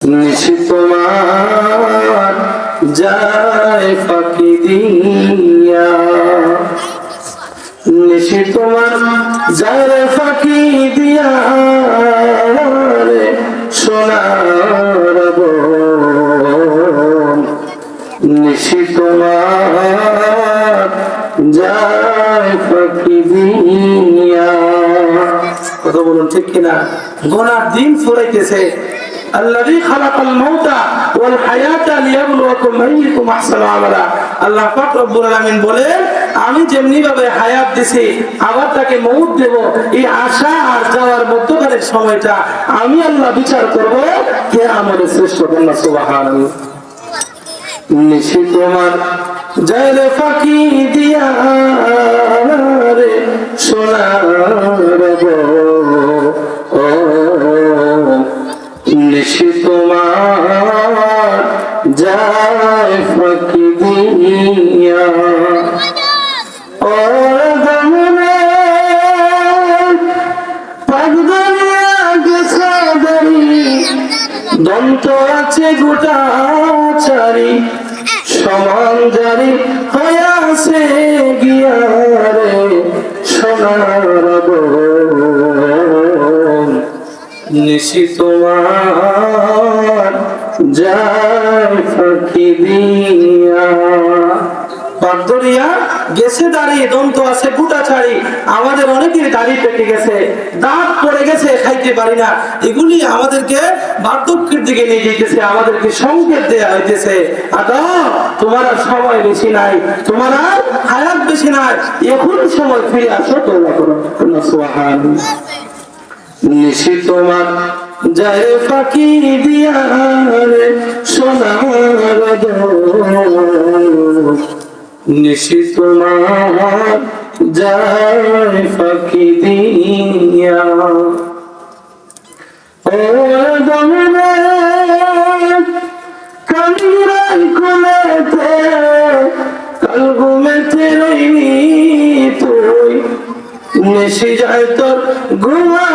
নিশি তোমার যায় ফাঁকি দিয়া, নিশি তোমার যায় ফাঁকি দিয়া রে সোনার বোন, নিশি তোমার যায় ফাঁকি দিয়া। কথা বলুন ঠিক কিনা? গোনার দিন ফুরাইতেছে। আল্লাযী খালাকাল মাউতা ওয়াল হায়াতা লিয়াবলুয়াকুম আইয়ুকুম আহসানু আমালা। আল্লাহ পাক রব্বুল আলামিন বলেন, আমি যেমনি ভাবে হায়াত দিছি আবার তাকে মউত দেব, এই আশা আর যাওয়ার মধ্যকার সময়টা আমি আল্লাহ বিচার করব কে আমাদের শ্রেষ্ঠ। কন্যা সুবহানাল্লাহ। নিশি তোমার যায় রে ফাঁকি দিয়া রে সোনার বোন, নিশি তোমার যায় ফাঁকি দিয়া। ও গমনে পাগদরিয়া গেছে দাড়ি, দন্ত আছে গোটা চারি, সমান জারি হইয়াছে গিয়া রে সোনার বোন, নিশি তোমার যায় ফাঁকি দিয়া। বাগদরিয়া গেছে দাঁড়িয়ে, দন্ত আছে গোটা ছাড়ি। আমাদের অনেকের দাড়ি পেকে গেছে, দাঁত পড়ে গেছে, খাইতে পারি না। এগুলি আমাদেরকে বার্ধক্যের দিকে নিয়ে যেতেছে, আমাদেরকে সংকেত দেয়া হইতেছে, আদা তোমার আর সময় বেশি নাই, তোমার আর হায়াত বেশি নাই, এখন সময় ফিরে আসো, তোমরা করো। সুবহানাল্লাহ। নিশি তোমার যায় ফাঁকি দিয়া রে সোনার বোন, নিশি তোমার যায় ফাঁকি দিয়া। ও গমনে কালিরাই কোলেতে কাল ঘুমেতে রইনি তুই, নিশি যায় তোর ঘুমা